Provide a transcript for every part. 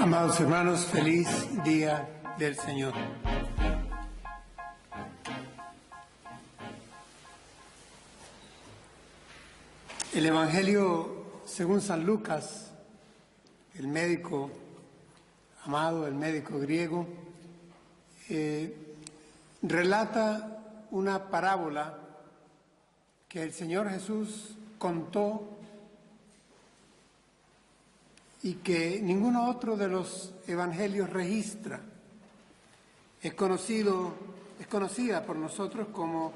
Amados hermanos, feliz día del Señor. El Evangelio según San Lucas, el médico amado, el médico griego, relata una parábola que el Señor Jesús contó y que ninguno otro de los evangelios registra. Es conocida por nosotros como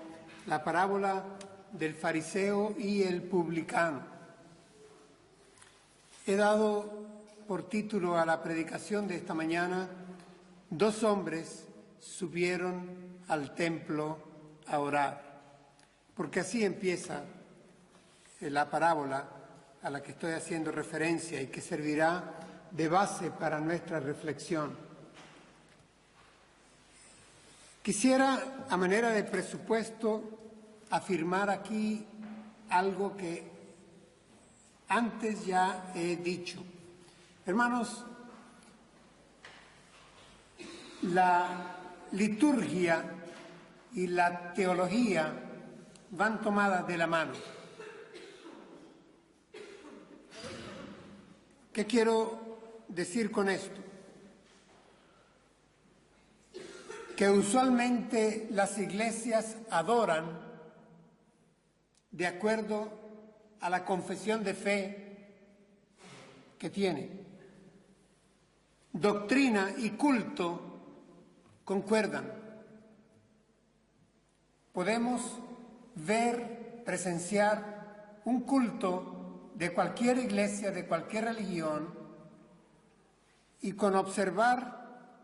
la parábola del fariseo y el publicano. He dado por título a la predicación de esta mañana: dos hombres subieron al templo a orar, porque así empieza la parábola a la que estoy haciendo referencia y que servirá de base para nuestra reflexión. Quisiera, a manera de presupuesto, afirmar aquí algo que antes ya he dicho. Hermanos, la liturgia y la teología van tomadas de la mano. ¿Qué quiero decir con esto? Que usualmente las iglesias adoran de acuerdo a la confesión de fe que tienen. Doctrina y culto concuerdan. Podemos ver, presenciar un culto de cualquier iglesia, de cualquier religión, y con observar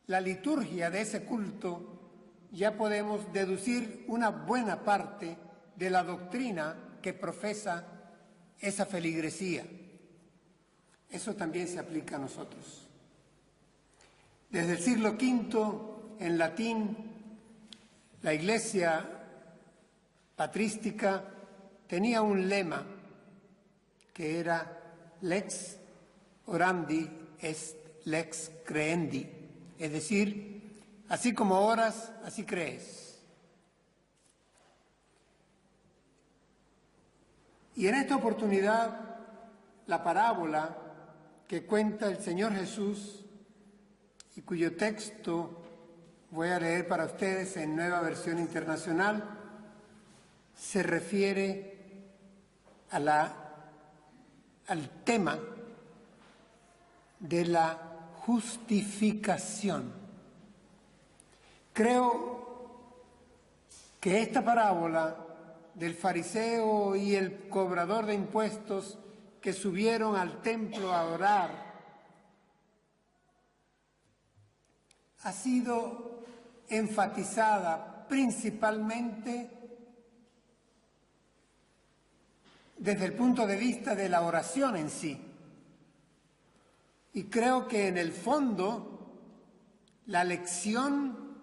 la liturgia de ese culto ya podemos deducir una buena parte de la doctrina que profesa esa feligresía. Eso también se aplica a nosotros. Desde el siglo V, en latín, la iglesia patrística tenía un lema que era lex orandi est lex credendi, es decir, así como oras, así crees. Y en esta oportunidad, la parábola que cuenta el Señor Jesús y cuyo texto voy a leer para ustedes en Nueva Versión Internacional, se refiere al tema de la justificación. Creo que esta parábola del fariseo y el cobrador de impuestos que subieron al templo a orar ha sido enfatizada principalmente desde el punto de vista de la oración en sí. Y creo que en el fondo la lección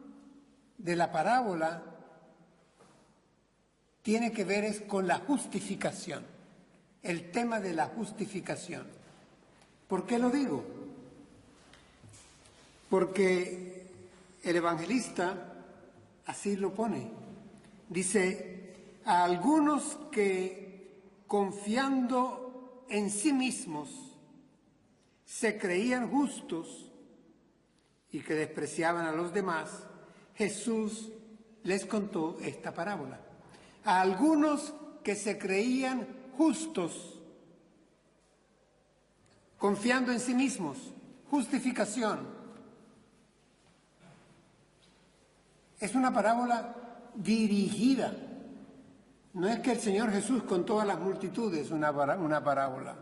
de la parábola tiene que ver con la justificación, el tema de la justificación. ¿Por qué lo digo? Porque el evangelista así lo pone. Dice: a algunos que, confiando en sí mismos, se creían justos y que despreciaban a los demás, Jesús les contó esta parábola. A algunos que se creían justos, confiando en sí mismos, justificación. Es una parábola dirigida. No es que el Señor Jesús contó a las multitudes una parábola.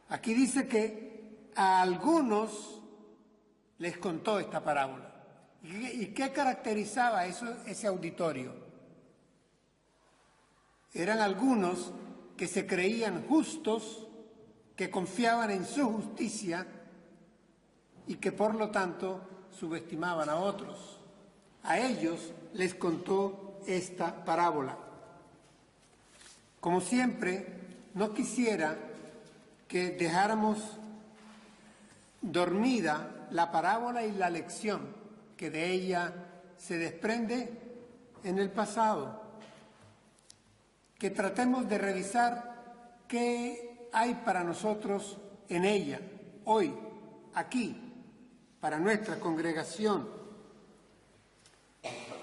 Aquí dice que a algunos les contó esta parábola. ¿Y qué caracterizaba ese auditorio? Eran algunos que se creían justos, que confiaban en su justicia y que por lo tanto subestimaban a otros. A ellos les contó esta parábola. Como siempre, no quisiera que dejáramos dormida la parábola y la lección que de ella se desprende en el pasado. Que tratemos de revisar qué hay para nosotros en ella, hoy, aquí, para nuestra congregación.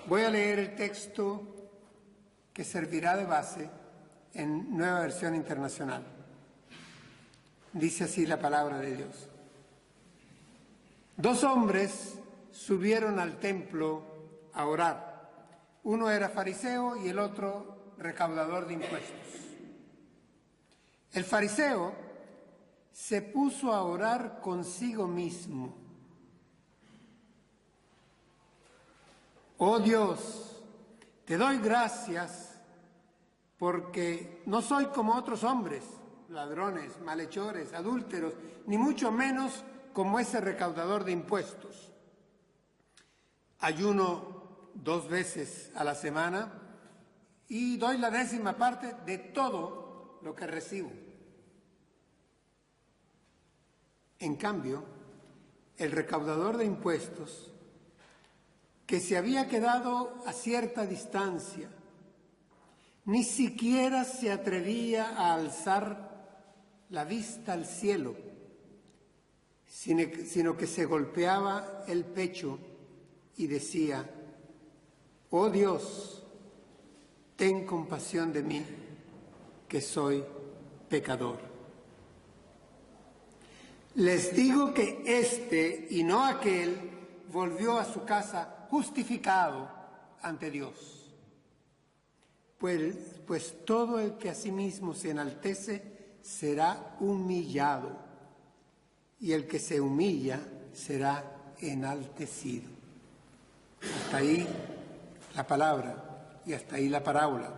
Voy a leer el texto que servirá de base en Nueva Versión Internacional. Dice así la palabra de Dios. 2 hombres subieron al templo a orar. Uno era fariseo y el otro recaudador de impuestos. El fariseo se puso a orar consigo mismo. Oh Dios, te doy gracias porque no soy como otros hombres, ladrones, malhechores, adúlteros, ni mucho menos como ese recaudador de impuestos. Ayuno 2 veces a la semana y doy la 10ª parte de todo lo que recibo. En cambio, el recaudador de impuestos, que se había quedado a cierta distancia, ni siquiera se atrevía a alzar la vista al cielo, sino que se golpeaba el pecho y decía: oh Dios, ten compasión de mí, que soy pecador. Les digo que este y no aquel volvió a su casa justificado ante Dios. Pues todo el que a sí mismo se enaltece será humillado, y el que se humilla será enaltecido. Hasta ahí la palabra y hasta ahí la parábola.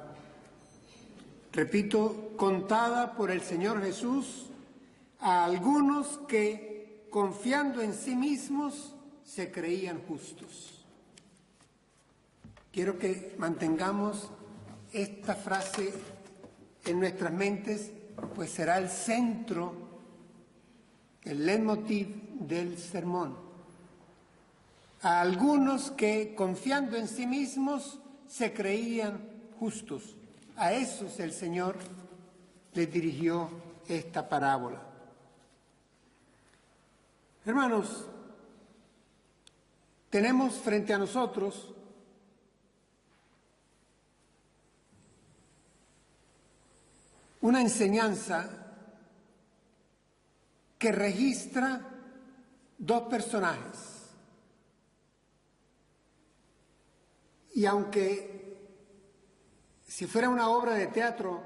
Repito, contada por el Señor Jesús a algunos que, confiando en sí mismos, se creían justos. Quiero que mantengamos esta frase en nuestras mentes, pues será el centro, el leitmotiv del sermón. A algunos que, confiando en sí mismos, se creían justos. A esos el Señor les dirigió esta parábola. Hermanos, tenemos frente a nosotros una enseñanza que registra 2 personajes. Y aunque si fuera una obra de teatro,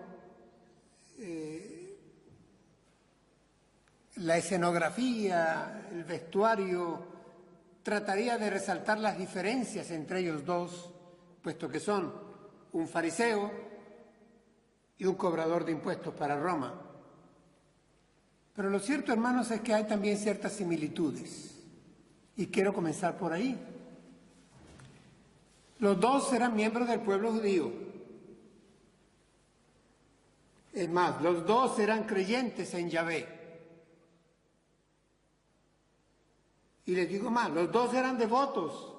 la escenografía, el vestuario, trataría de resaltar las diferencias entre ellos dos, puesto que son un fariseo y un cobrador de impuestos para Roma. Pero lo cierto, hermanos, es que hay también ciertas similitudes. Y quiero comenzar por ahí. Los 2 eran miembros del pueblo judío. Es más, los 2 eran creyentes en Yahvé. Y les digo más, los 2 eran devotos.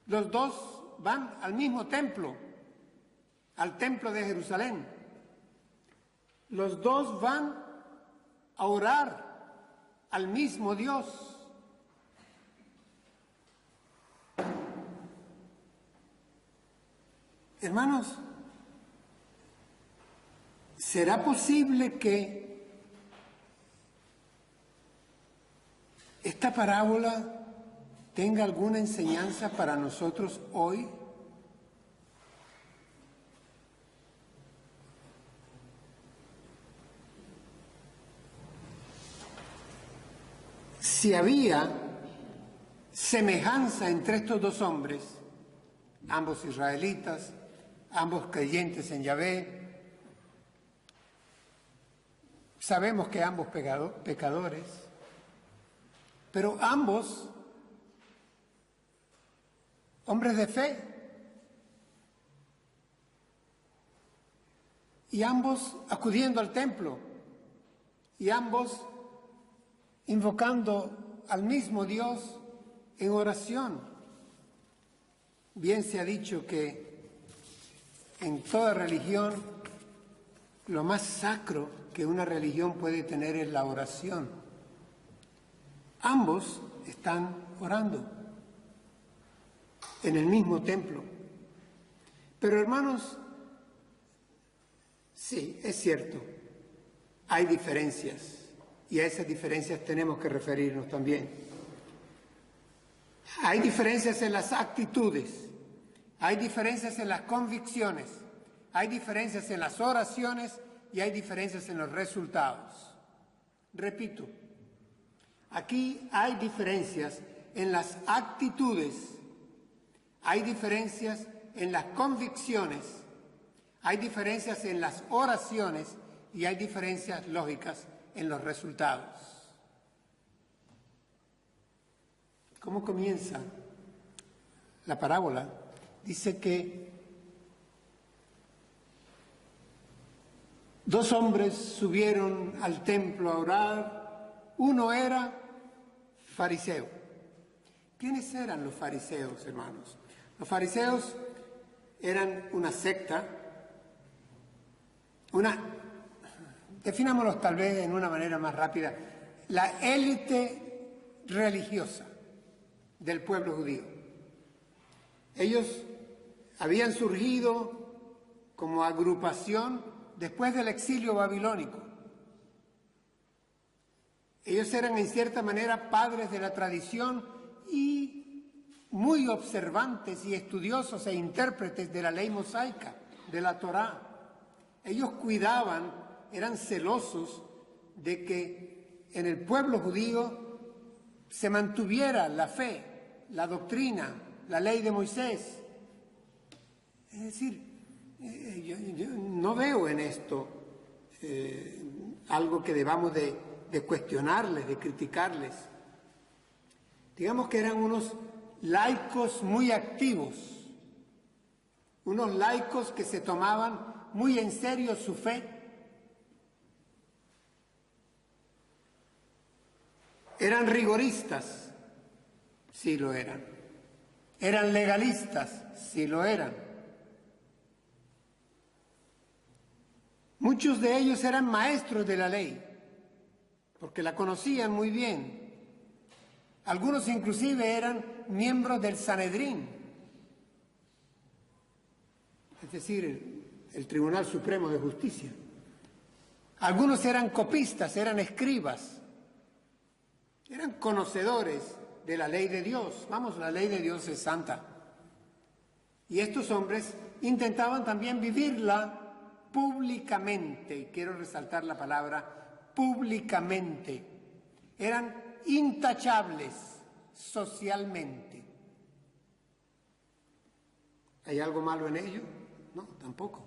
Los 2 van al mismo templo, al templo de Jerusalén. Los 2 van a orar al mismo Dios. Hermanos, ¿será posible que esta parábola tenga alguna enseñanza para nosotros hoy? Si había semejanza entre estos 2 hombres, ambos israelitas, ambos creyentes en Yahvé, sabemos que ambos pecadores, pero ambos hombres de fe, y ambos acudiendo al templo, y ambos invocando al mismo Dios en oración. Bien se ha dicho que en toda religión lo más sacro que una religión puede tener es la oración. Ambos están orando en el mismo templo. Pero hermanos, sí, es cierto, hay diferencias y a esas diferencias tenemos que referirnos también. Hay diferencias en las actitudes, hay diferencias en las convicciones, hay diferencias en las oraciones y hay diferencias en los resultados. Repito, aquí hay diferencias en las actitudes, hay diferencias en las convicciones, hay diferencias en las oraciones y hay diferencias lógicas en los resultados. ¿Cómo comienza la parábola? Dice que dos hombres subieron al templo a orar. Uno era fariseo. ¿Quiénes eran los fariseos, hermanos? Los fariseos eran una secta, definámoslos tal vez en una manera más rápida, la élite religiosa del pueblo judío. Ellos habían surgido como agrupación después del exilio babilónico. Ellos eran en cierta manera padres de la tradición y muy observantes y estudiosos e intérpretes de la ley mosaica, de la Torá. Ellos cuidaban, eran celosos de que en el pueblo judío se mantuviera la fe, la doctrina, la ley de Moisés. Es decir, yo no veo en esto algo que debamos de cuestionarles, de criticarles. Digamos que eran unos laicos muy activos, unos laicos que se tomaban muy en serio su fe. Eran rigoristas, sí lo eran. Eran legalistas, sí lo eran. Muchos de ellos eran maestros de la ley, porque la conocían muy bien. Algunos inclusive eran miembros del Sanedrín, es decir, el Tribunal Supremo de Justicia. Algunos eran copistas, eran escribas, eran conocedores de la ley de Dios. Vamos, la ley de Dios es santa. Y estos hombres intentaban también vivirla públicamente, y quiero resaltar la palabra públicamente. Eran intachables socialmente. ¿Hay algo malo en ello? No, tampoco.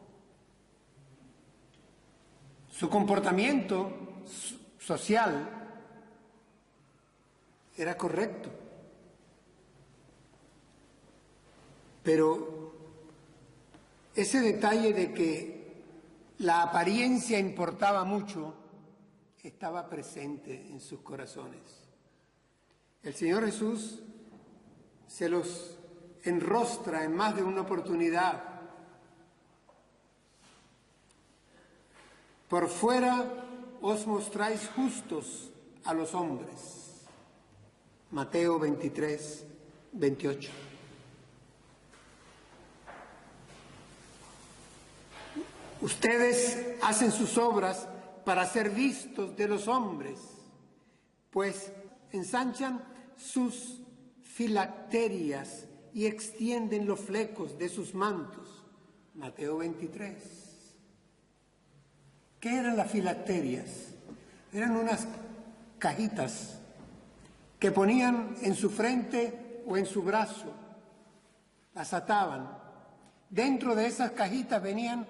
Su comportamiento social era correcto. Pero ese detalle de que la apariencia importaba mucho estaba presente en sus corazones. El Señor Jesús se los enrostra en más de una oportunidad. Por fuera os mostráis justos a los hombres. Mateo 23, 28. Ustedes hacen sus obras para ser vistos de los hombres, pues ensanchan sus filacterias y extienden los flecos de sus mantos. Mateo 23. ¿Qué eran las filacterias? Eran unas cajitas que ponían en su frente o en su brazo, las ataban. Dentro de esas cajitas venían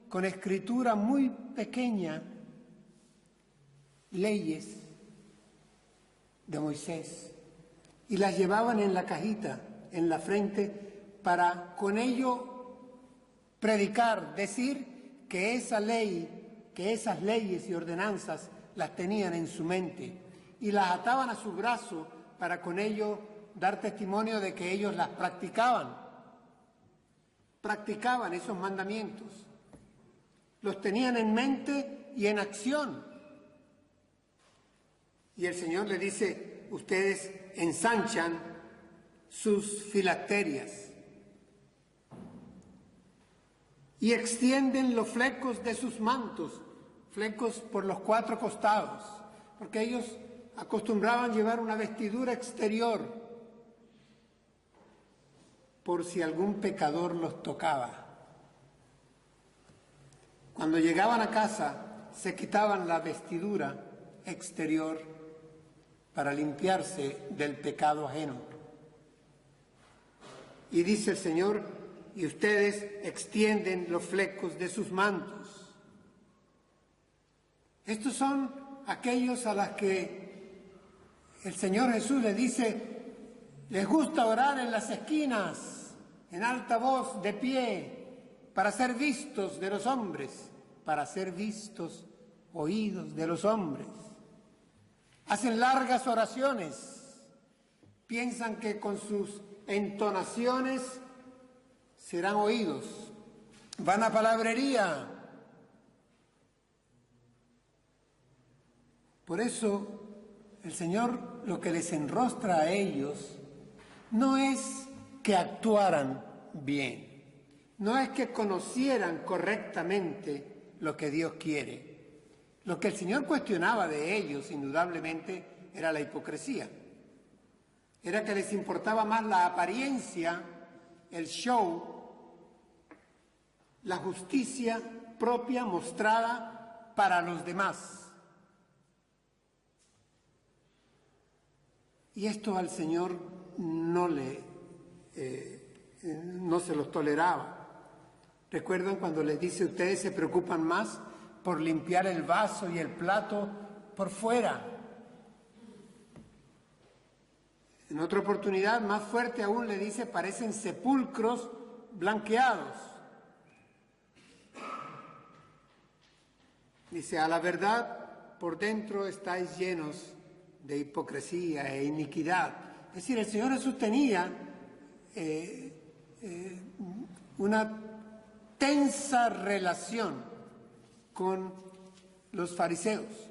con escritura muy pequeña leyes de Moisés y las llevaban en la cajita, en la frente, para con ello predicar, decir que esa ley, que esas leyes y ordenanzas las tenían en su mente y las ataban a su brazo para con ello dar testimonio de que ellos las practicaban. Practicaban esos mandamientos. Los tenían en mente y en acción. Y el Señor le dice, ustedes ensanchan sus filacterias y extienden los flecos de sus mantos, flecos por los 4 costados, porque ellos acostumbraban llevar una vestidura exterior por si algún pecador los tocaba. Cuando llegaban a casa, se quitaban la vestidura exterior para limpiarse del pecado ajeno. Y dice el Señor, y ustedes extienden los flecos de sus mantos. Estos son aquellos a las que el Señor Jesús les dice, les gusta orar en las esquinas, en alta voz, de pie, para ser vistos de los hombres, para ser vistos, oídos de los hombres. Hacen largas oraciones, piensan que con sus entonaciones serán oídos. Van a palabrería. Por eso el Señor lo que les enrostra a ellos no es que actuaran bien, no es que conocieran correctamente lo que Dios quiere. Lo que el Señor cuestionaba de ellos, indudablemente, era la hipocresía. Era que les importaba más la apariencia, el show, la justicia propia mostrada para los demás. Y esto al Señor no se los toleraba. ¿Recuerdan cuando les dice, ustedes se preocupan más por limpiar el vaso y el plato por fuera? En otra oportunidad, más fuerte aún, le dice, parecen sepulcros blanqueados. Dice, a la verdad, por dentro estáis llenos de hipocresía e iniquidad. Es decir, el Señor Jesús tenía una tensa relación con los fariseos.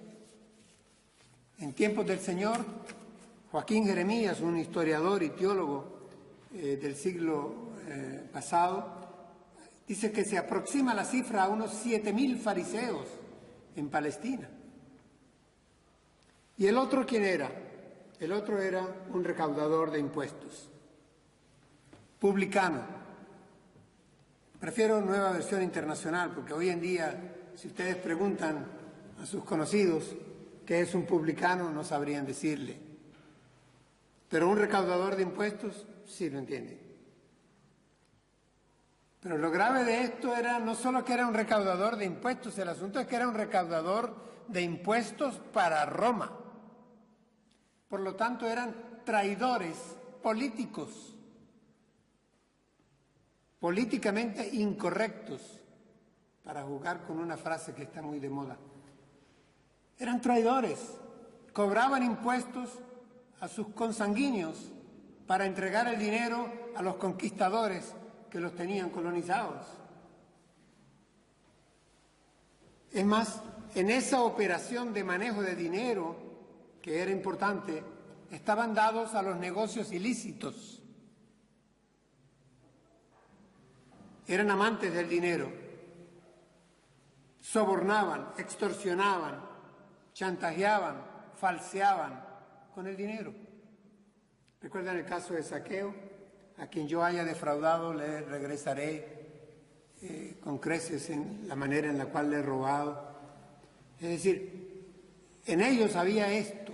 En tiempos del Señor, Joaquín Jeremías, un historiador y teólogo del siglo pasado, dice que se aproxima la cifra a unos 7.000 fariseos en Palestina. ¿Y el otro quién era? El otro era un recaudador de impuestos, publicano. Prefiero Nueva Versión Internacional, porque hoy en día, si ustedes preguntan a sus conocidos qué es un publicano, no sabrían decirle. Pero un recaudador de impuestos, sí lo entienden. Pero lo grave de esto era no solo que era un recaudador de impuestos, el asunto es que era un recaudador de impuestos para Roma. Por lo tanto, eran traidores políticos, políticamente incorrectos, para jugar con una frase que está muy de moda. Eran traidores, cobraban impuestos a sus consanguíneos para entregar el dinero a los conquistadores que los tenían colonizados. Es más, en esa operación de manejo de dinero, que era importante, estaban dados a los negocios ilícitos. Eran amantes del dinero, sobornaban, extorsionaban, chantajeaban, falseaban con el dinero. ¿Recuerdan el caso de Zaqueo? A quien yo haya defraudado le regresaré con creces en la manera en la cual le he robado. Es decir, en ellos había esto,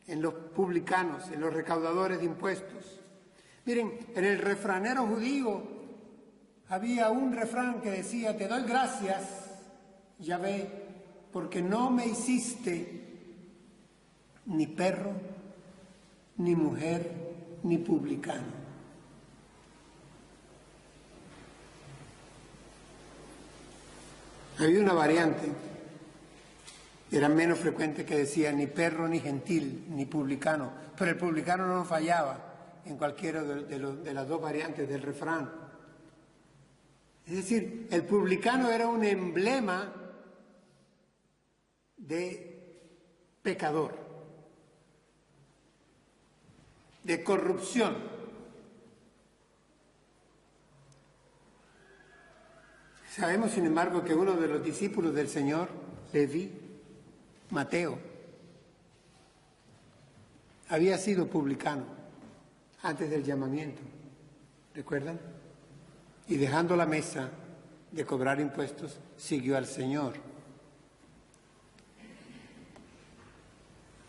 en los publicanos, en los recaudadores de impuestos. Miren, en el refranero judío había un refrán que decía, te doy gracias, Yahvé, porque no me hiciste ni perro, ni mujer, ni publicano. Había una variante. Era menos frecuente que decía ni perro, ni gentil, ni publicano, pero el publicano no fallaba en cualquiera de las dos variantes del refrán. Es decir, el publicano era un emblema de pecador, de corrupción. Sabemos, sin embargo, que uno de los discípulos del Señor, Leví, Mateo, había sido publicano antes del llamamiento, ¿recuerdan? Y dejando la mesa de cobrar impuestos, siguió al Señor.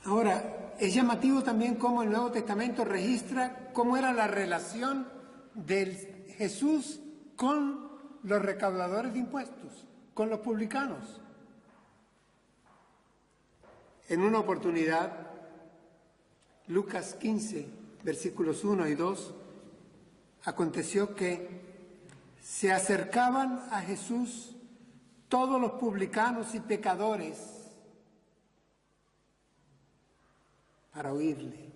Ahora, es llamativo también cómo el Nuevo Testamento registra cómo era la relación de Jesús con los recaudadores de impuestos, con los publicanos. En una oportunidad, Lucas 15, versículos 1 y 2, aconteció que se acercaban a Jesús todos los publicanos y pecadores para oírle.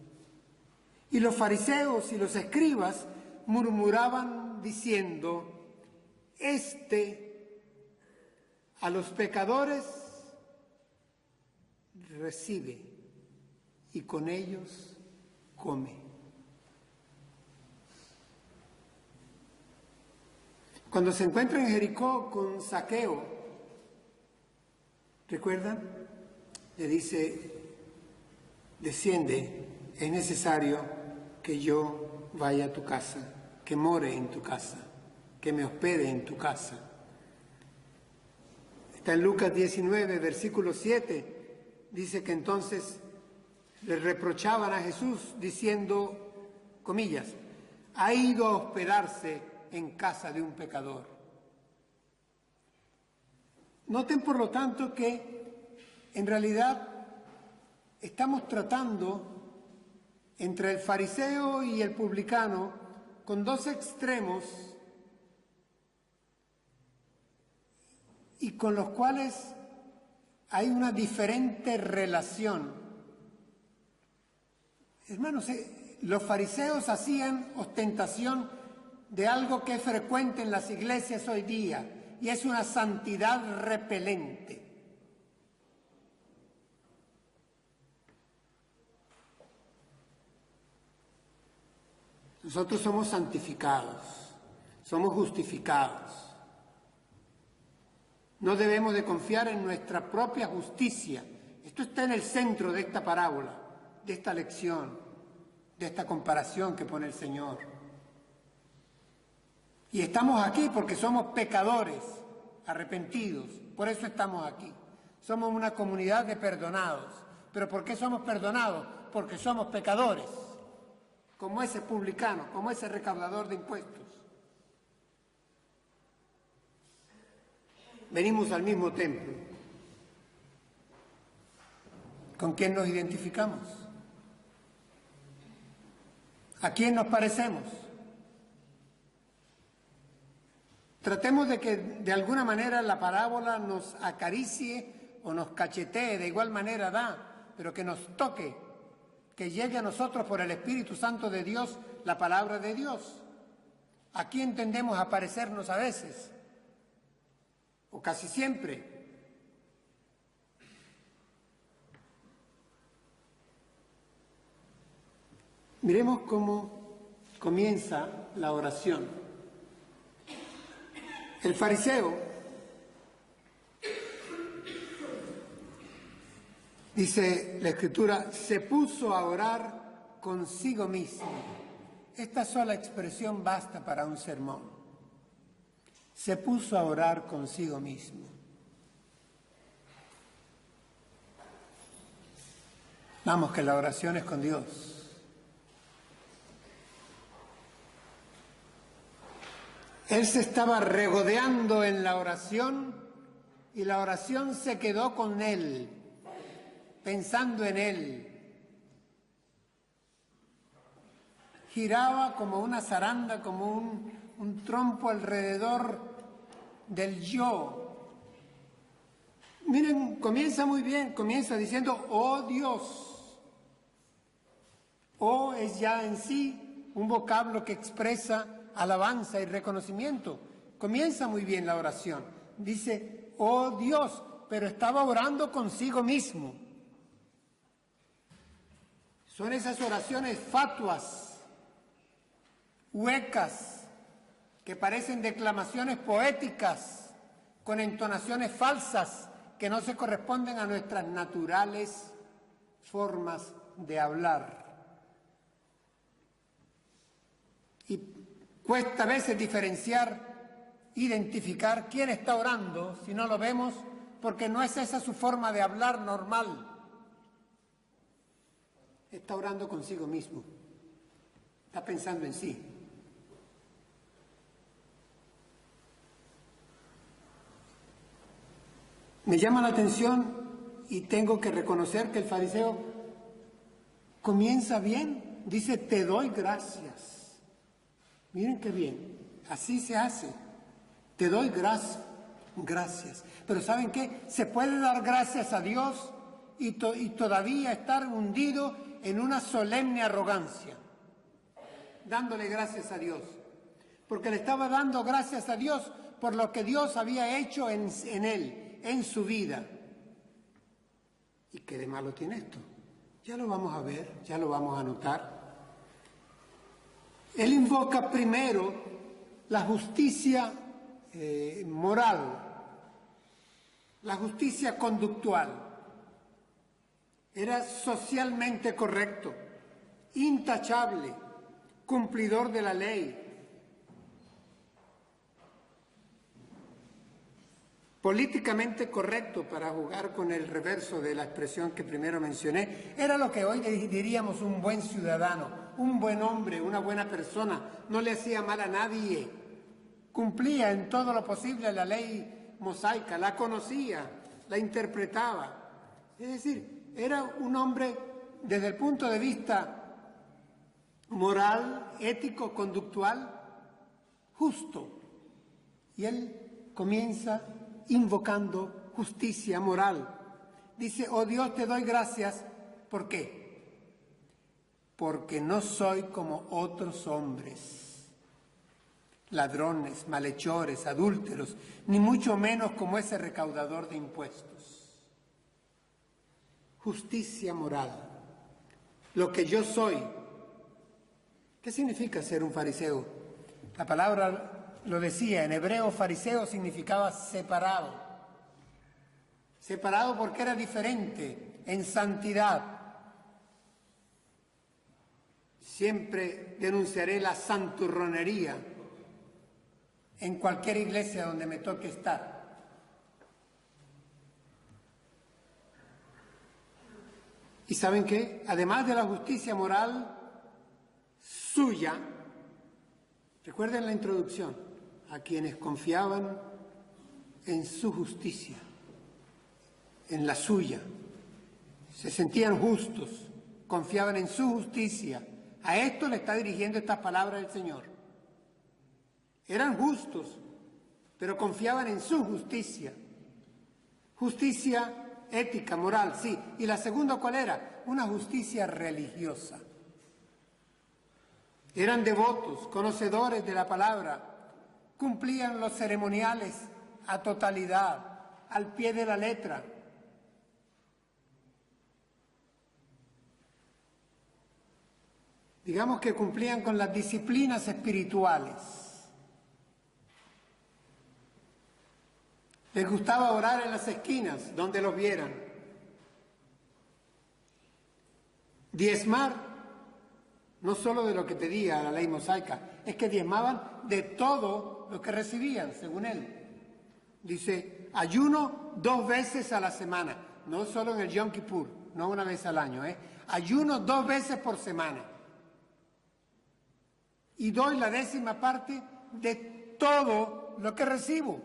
Y los fariseos y los escribas murmuraban diciendo: Este a los pecadores recibe y con ellos come. Cuando se encuentra en Jericó con Zaqueo, ¿recuerdan? Le dice: desciende, es necesario que yo vaya a tu casa, que more en tu casa, que me hospede en tu casa. Está en Lucas 19, versículo 7. Dice que entonces le reprochaban a Jesús diciendo, comillas, ha ido a hospedarse en casa de un pecador. Noten, por lo tanto, que en realidad estamos tratando entre el fariseo y el publicano con dos extremos y con los cuales hay una diferente relación. Hermanos, los fariseos hacían ostentación de algo que es frecuente en las iglesias hoy día, y es una santidad repelente. Nosotros somos santificados, somos justificados. No debemos de confiar en nuestra propia justicia. Esto está en el centro de esta parábola, de esta lección, de esta comparación que pone el Señor. Y estamos aquí porque somos pecadores, arrepentidos. Por eso estamos aquí. Somos una comunidad de perdonados. ¿Pero por qué somos perdonados? Porque somos pecadores, como ese publicano, como ese recaudador de impuestos. Venimos al mismo templo. ¿Con quién nos identificamos? ¿A quién nos parecemos? Tratemos de que de alguna manera la parábola nos acaricie o nos cachetee, de igual manera da, pero que nos toque, que llegue a nosotros por el Espíritu Santo de Dios la palabra de Dios. ¿A quién tendemos a parecernos a veces? O casi siempre. Miremos cómo comienza la oración. El fariseo dice la Escritura, se puso a orar consigo mismo. Esta sola expresión basta para un sermón. Se puso a orar consigo mismo. Vamos, que la oración es con Dios. Él se estaba regodeando en la oración y la oración se quedó con él, pensando en él. Giraba como una zaranda, como un trompo alrededor del yo. Miren, comienza muy bien, comienza diciendo, oh Dios. Oh es ya en sí un vocablo que expresa alabanza y reconocimiento. Comienza muy bien la oración. Dice, oh Dios, pero estaba orando consigo mismo. Son esas oraciones fatuas, huecas, que parecen declamaciones poéticas, con entonaciones falsas, que no se corresponden a nuestras naturales formas de hablar. Y cuesta a veces diferenciar, identificar quién está orando si no lo vemos, porque no es esa su forma de hablar normal. Está orando consigo mismo, está pensando en sí. Me llama la atención y tengo que reconocer que el fariseo comienza bien, dice, te doy gracias. Miren qué bien, así se hace, te doy gracias. Pero ¿saben qué? Se puede dar gracias a Dios y todavía estar hundido en una solemne arrogancia, dándole gracias a Dios, porque le estaba dando gracias a Dios por lo que Dios había hecho en él, en su vida. ¿Y qué de malo tiene esto? Ya lo vamos a ver, ya lo vamos a notar. Él invoca primero la justicia moral, la justicia conductual. Era socialmente correcto, intachable, cumplidor de la ley, políticamente correcto, para jugar con el reverso de la expresión que primero mencioné. Era lo que hoy diríamos un buen ciudadano, un buen hombre, una buena persona. No le hacía mal a nadie, cumplía en todo lo posible la ley mosaica, la conocía, la interpretaba. Es decir, era un hombre desde el punto de vista moral, ético, conductual, justo. Y él comienza invocando justicia moral. Dice, oh Dios, te doy gracias. ¿Por qué? Porque no soy como otros hombres, ladrones, malhechores, adúlteros, ni mucho menos como ese recaudador de impuestos. Justicia moral, lo que yo soy. ¿Qué significa ser un fariseo? La palabra lo decía, en hebreo fariseo significaba separado. Separado porque era diferente en santidad. Siempre denunciaré la santurronería en cualquier iglesia donde me toque estar. ¿Y saben qué? Además de la justicia moral suya, recuerden la introducción, a quienes confiaban en su justicia, en la suya, se sentían justos, confiaban en su justicia. A esto le está dirigiendo estas palabras del Señor. Eran justos, pero confiaban en su justicia. Justicia ética, moral, sí. ¿Y la segunda cuál era? Una justicia religiosa. Eran devotos, conocedores de la palabra, cumplían los ceremoniales a totalidad, al pie de la letra. Digamos que cumplían con las disciplinas espirituales. Les gustaba orar en las esquinas, donde los vieran. Diezmar, no solo de lo que pedía la ley mosaica, es que diezmaban de todo lo que recibían, según él. Dice, ayuno 2 veces a la semana, no solo en el Yom Kippur, no una vez al año, ayuno 2 veces por semana. Y doy la 10ª parte de todo lo que recibo.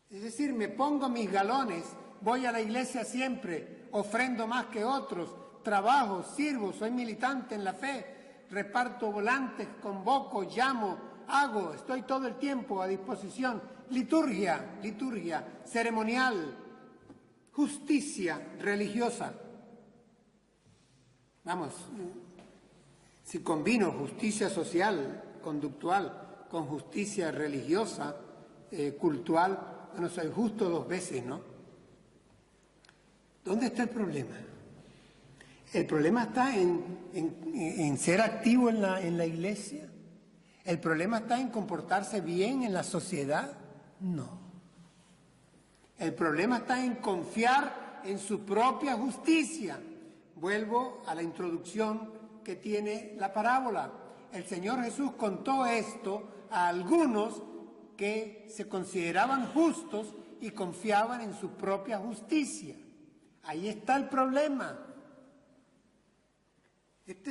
Es decir, me pongo mis galones, voy a la iglesia siempre, ofrendo más que otros, trabajo, sirvo, soy militante en la fe, reparto volantes, convoco, llamo, hago, estoy todo el tiempo a disposición. Liturgia, ceremonial, justicia religiosa. Vamos, si combino justicia social, conductual, con justicia religiosa, cultural, bueno, soy justo 2 veces, ¿no? ¿Dónde está el problema? El problema está en ser activo en la iglesia. ¿El problema está en comportarse bien en la sociedad? No. El problema está en confiar en su propia justicia. Vuelvo a la introducción que tiene la parábola. El Señor Jesús contó esto a algunos que se consideraban justos y confiaban en su propia justicia. Ahí está el problema. Es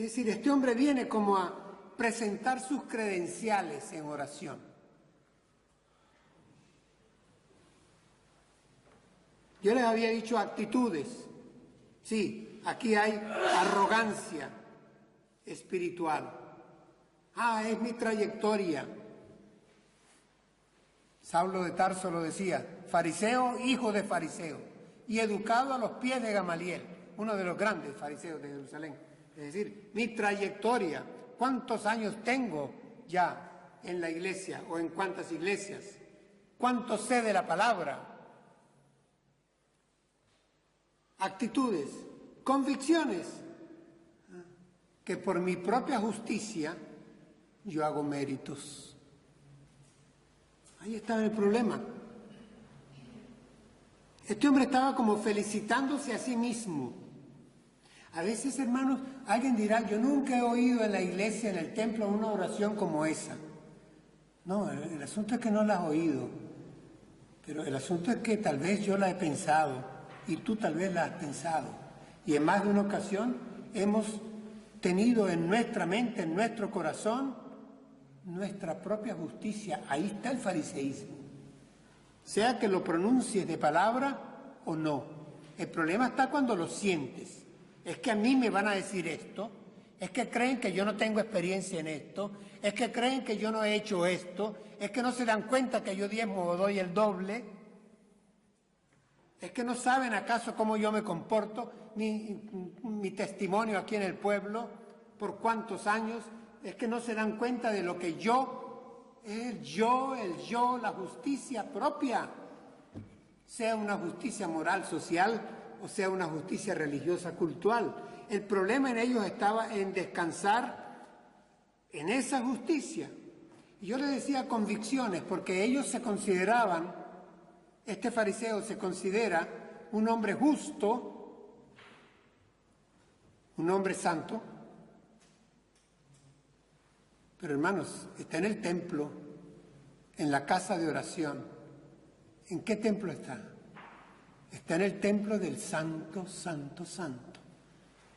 decir, este hombre viene como a presentar sus credenciales en oración. Yo les había dicho actitudes. Sí, aquí hay arrogancia espiritual. Es mi trayectoria. Saulo de Tarso lo decía, fariseo, hijo de fariseo, y educado a los pies de Gamaliel, uno de los grandes fariseos de Jerusalén. Es decir, mi trayectoria, cuántos años tengo ya en la iglesia o en cuántas iglesias, cuánto sé de la palabra. Actitudes, convicciones, que por mi propia justicia yo hago méritos. Ahí está el problema. Este hombre estaba como felicitándose a sí mismo. A veces, hermanos, alguien dirá, yo nunca he oído en la iglesia, en el templo, una oración como esa. No, el asunto es que no la has oído, pero el asunto es que tal vez yo la he pensado y tú tal vez la has pensado. Y en más de una ocasión hemos tenido en nuestra mente, en nuestro corazón, nuestra propia justicia. Ahí está el fariseísmo. Sea que lo pronuncies de palabra o no. El problema está cuando lo sientes. Es que a mí me van a decir esto, es que creen que yo no tengo experiencia en esto, es que creen que yo no he hecho esto, es que no se dan cuenta que yo diezmo o doy el doble, es que no saben acaso cómo yo me comporto, mi testimonio aquí en el pueblo, por cuántos años, es que no se dan cuenta de lo que el yo, la justicia propia, sea una justicia moral, social, o sea una justicia religiosa, cultural. El problema en ellos estaba en descansar en esa justicia. Y yo les decía convicciones, porque ellos se consideraban, este fariseo se considera un hombre justo, un hombre santo, pero hermanos, está en el templo, en la casa de oración. ¿En qué templo está? Está en el templo del Santo, Santo, Santo.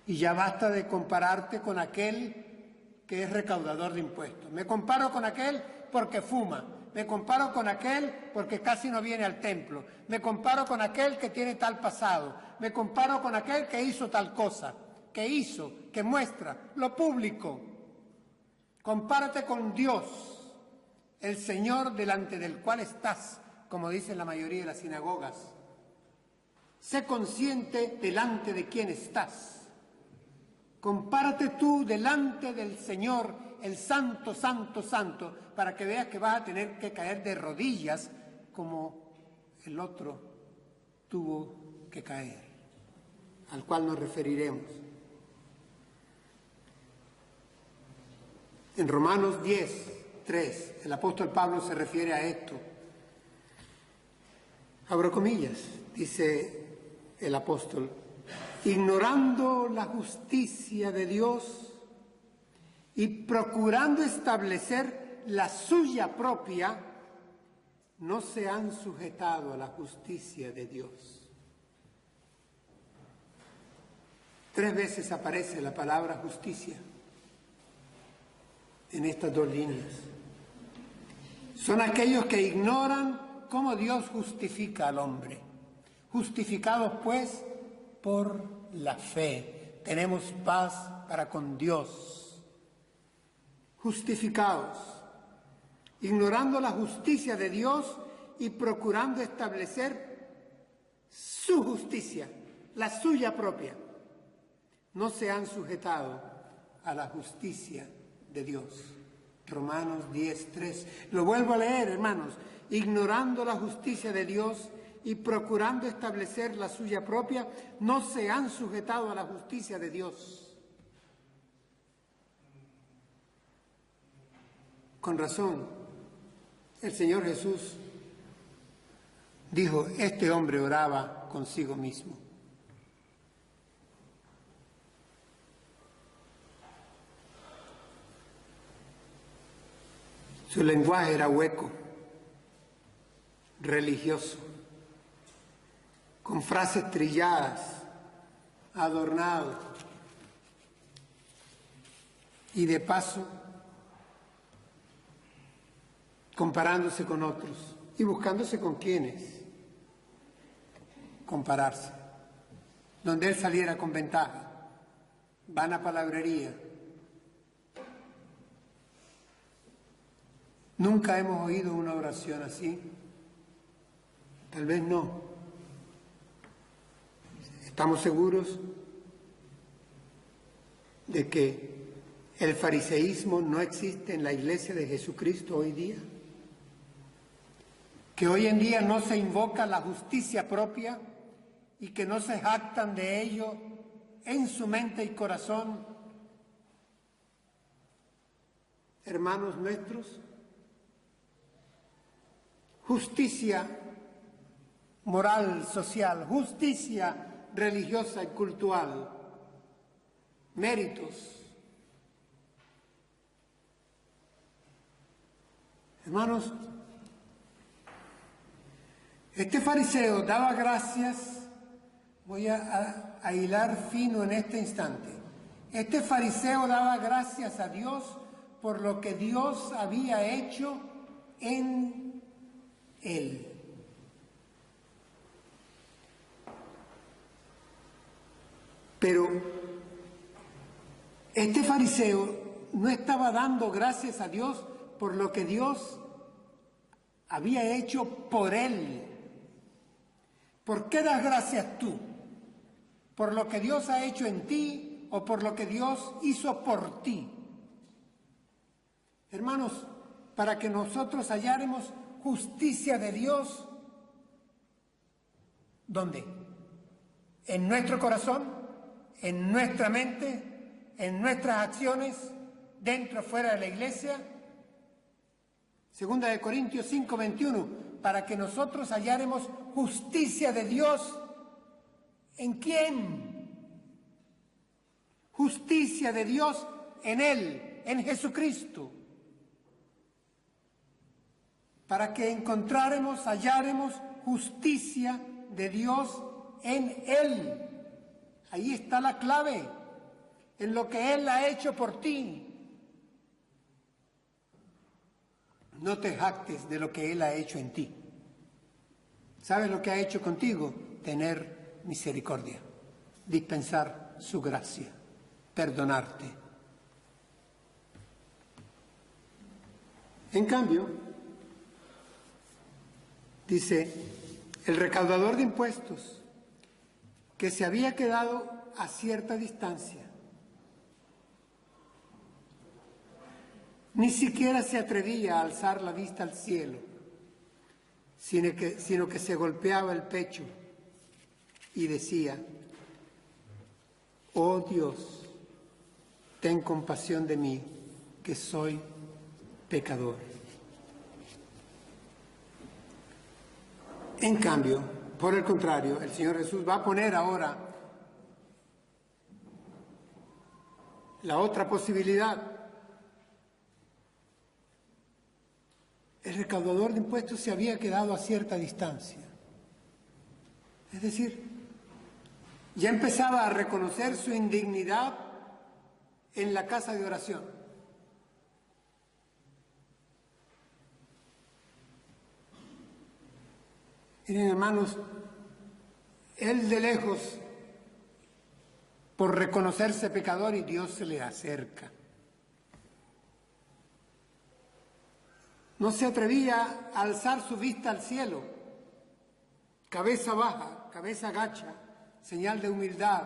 Y ya basta de compararte con aquel que es recaudador de impuestos. Me comparo con aquel porque fuma. Me comparo con aquel porque casi no viene al templo. Me comparo con aquel que tiene tal pasado. Me comparo con aquel que hizo tal cosa, que muestra lo público. Compárate con Dios, el Señor delante del cual estás, como dicen la mayoría de las sinagogas. Sé consciente delante de quién estás. Compárate tú delante del Señor, el Santo, Santo, Santo, para que veas que vas a tener que caer de rodillas como el otro tuvo que caer, al cual nos referiremos. En Romanos 10:3, el apóstol Pablo se refiere a esto. Abro comillas, dice el apóstol, ignorando la justicia de Dios y procurando establecer la suya propia, no se han sujetado a la justicia de Dios. 3 veces aparece la palabra justicia en estas 2 líneas. Son aquellos que ignoran cómo Dios justifica al hombre. Justificados, pues, por la fe. Tenemos paz para con Dios. justificados, ignorando la justicia de Dios y procurando establecer su justicia, la suya propia. No se han sujetado a la justicia de Dios. Romanos 10:3. Lo vuelvo a leer, hermanos. Ignorando la justicia de Dios y procurando establecer la suya propia, no se han sujetado a la justicia de Dios. Con razón, el Señor Jesús dijo, este hombre oraba consigo mismo. Su lenguaje era hueco, religioso, con frases trilladas, adornado, y de paso comparándose con otros y buscándose con quienes compararse. Donde él saliera con ventaja, vana palabrería. Nunca hemos oído una oración así. Tal vez no. ¿Estamos seguros de que el fariseísmo no existe en la iglesia de Jesucristo hoy día? Que hoy en día no se invoca la justicia propia y que no se jactan de ello en su mente y corazón, hermanos nuestros. Justicia moral, social, justicia religiosa y cultural, méritos. Hermanos, este fariseo daba gracias, voy a hilar fino en este instante, este fariseo daba gracias a Dios por lo que Dios había hecho en él. Pero este fariseo no estaba dando gracias a Dios por lo que Dios había hecho por él. ¿Por qué das gracias tú? ¿Por lo que Dios ha hecho en ti o por lo que Dios hizo por ti? Hermanos, para que nosotros halláramos justicia de Dios, ¿dónde? ¿En nuestro corazón? ¿En nuestra mente? ¿En nuestras acciones? ¿Dentro o fuera de la iglesia? Segunda de Corintios 5:21, para que nosotros halláramos justicia de Dios. ¿En quién? Justicia de Dios en Él, en Jesucristo. Para que encontráramos, halláramos justicia de Dios en Él. Ahí está la clave, en lo que Él ha hecho por ti. No te jactes de lo que Él ha hecho en ti. ¿Sabes lo que ha hecho contigo? Tener misericordia, dispensar su gracia, perdonarte. En cambio, dice, el recaudador de impuestos, que se había quedado a cierta distancia, ni siquiera se atrevía a alzar la vista al cielo, sino que se golpeaba el pecho y decía, oh Dios, ten compasión de mí, que soy pecador. En cambio, por el contrario, el Señor Jesús va a poner ahora la otra posibilidad. El recaudador de impuestos se había quedado a cierta distancia. Es decir, ya empezaba a reconocer su indignidad en la casa de oración. Miren, hermanos, él de lejos, por reconocerse pecador, y Dios se le acerca. No se atrevía a alzar su vista al cielo. Cabeza baja, cabeza gacha, señal de humildad,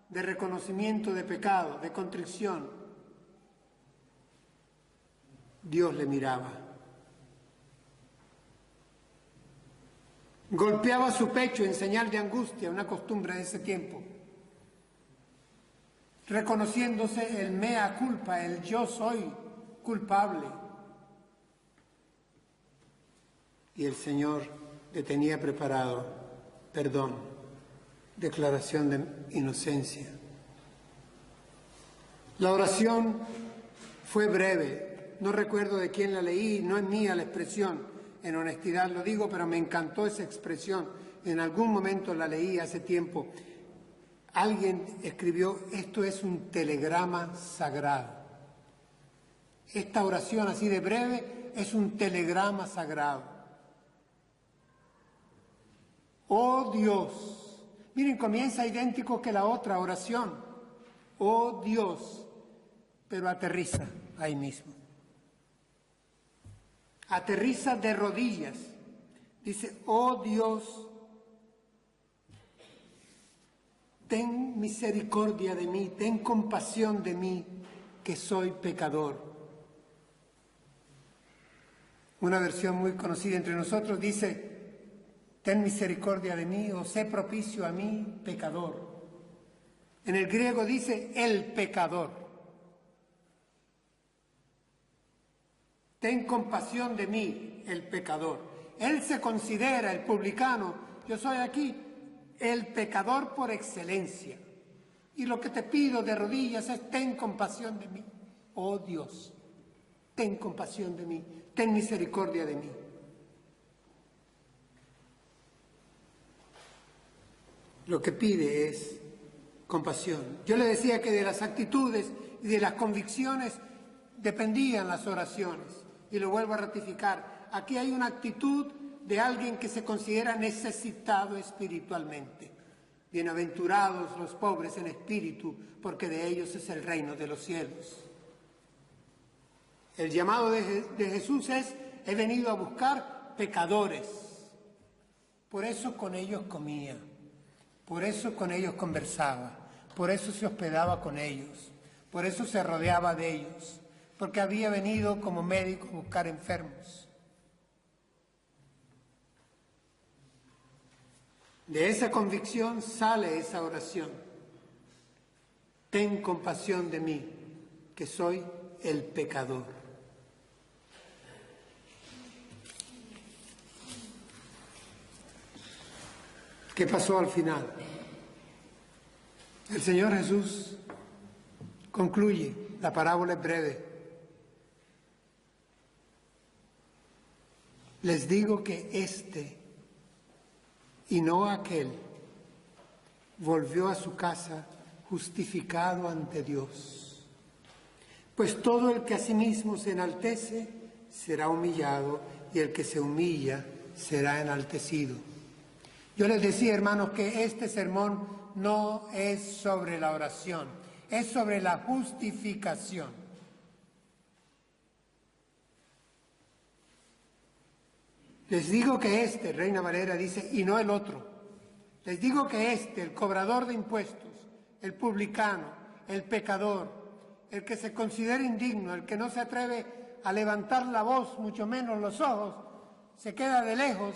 de reconocimiento de pecado, de contrición. Dios le miraba. Golpeaba su pecho en señal de angustia, una costumbre de ese tiempo, reconociéndose el mea culpa, el yo soy culpable. Y el Señor le tenía preparado perdón, declaración de inocencia. La oración fue breve, no recuerdo de quién la leí, no es mía la expresión, en honestidad lo digo, pero me encantó esa expresión. En algún momento la leí hace tiempo. Alguien escribió, esto es un telegrama sagrado. Esta oración así de breve es un telegrama sagrado. Oh Dios, miren, comienza idéntico que la otra oración. Oh Dios, pero aterriza ahí mismo. Aterriza de rodillas. Dice, oh Dios, ten misericordia de mí, ten compasión de mí, que soy pecador. Una versión muy conocida entre nosotros dice, ten misericordia de mí, o sé propicio a mí, pecador. En el griego dice, el pecador. Ten compasión de mí, el pecador. Él se considera el publicano, yo soy aquí, el pecador por excelencia. Y lo que te pido de rodillas es, ten compasión de mí. Oh Dios, ten compasión de mí, ten misericordia de mí. Lo que pide es compasión. Yo le decía que de las actitudes y de las convicciones dependían las oraciones. Y lo vuelvo a ratificar. Aquí hay una actitud de alguien que se considera necesitado espiritualmente. Bienaventurados los pobres en espíritu, porque de ellos es el reino de los cielos. El llamado de Jesús es, he venido a buscar pecadores. Por eso con ellos comía, por eso con ellos conversaba, por eso se hospedaba con ellos, por eso se rodeaba de ellos, porque había venido como médico a buscar enfermos. De esa convicción sale esa oración. Ten compasión de mí, que soy el pecador. ¿Qué pasó al final? El Señor Jesús concluye, la parábola es breve. Les digo que este y no aquel volvió a su casa justificado ante Dios. Pues todo el que a sí mismo se enaltece será humillado, y el que se humilla será enaltecido. Yo les decía, hermanos, que este sermón no es sobre la oración, es sobre la justificación. Les digo que este, Reina Valera dice, y no el otro. Les digo que este, el cobrador de impuestos, el publicano, el pecador, el que se considera indigno, el que no se atreve a levantar la voz, mucho menos los ojos, se queda de lejos,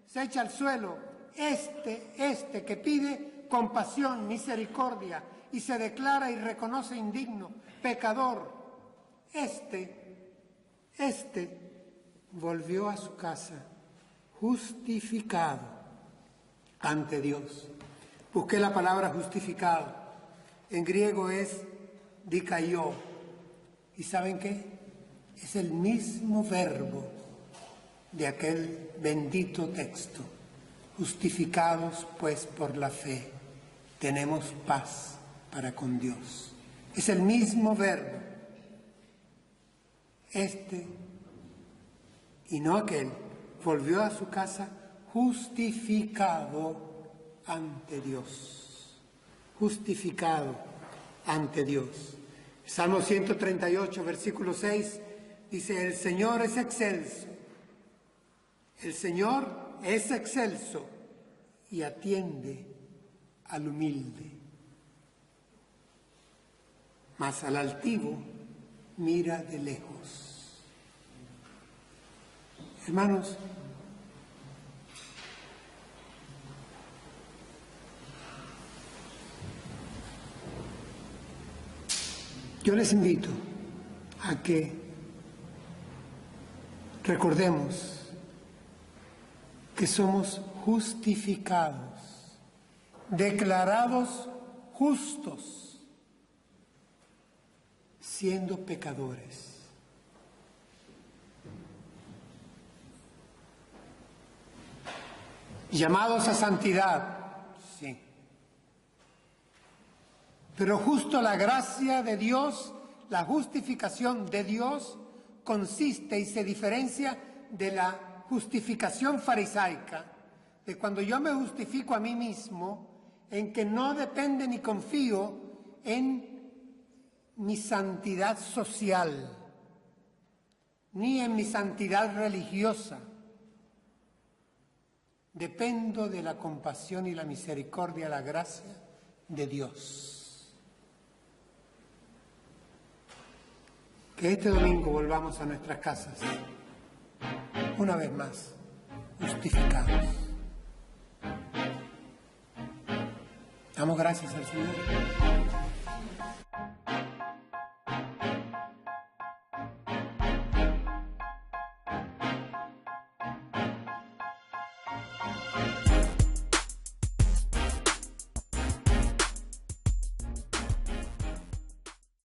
se echa al suelo. Este que pide compasión, misericordia, y se declara y reconoce indigno, pecador, este volvió a su casa justificado ante Dios. Busqué la palabra justificado. En griego es dikaiō. ¿Y saben qué? Es el mismo verbo de aquel bendito texto. Justificados pues por la fe, tenemos paz para con Dios. Es el mismo verbo. Este y no aquel volvió a su casa justificado ante Dios. Justificado ante Dios. Salmo 138, versículo 6, dice, el Señor es excelso. El Señor es excelso y atiende al humilde. Mas al altivo mira de lejos. Hermanos, yo les invito a que recordemos que somos justificados, declarados justos, siendo pecadores. Llamados a santidad, sí. Pero justo la gracia de Dios, la justificación de Dios, consiste y se diferencia de la justificación farisaica, de cuando yo me justifico a mí mismo, en que no depende ni confío en mi santidad social, ni en mi santidad religiosa. Dependo de la compasión y la misericordia, la gracia de Dios. Que este domingo volvamos a nuestras casas, una vez más, justificados. Damos gracias al Señor.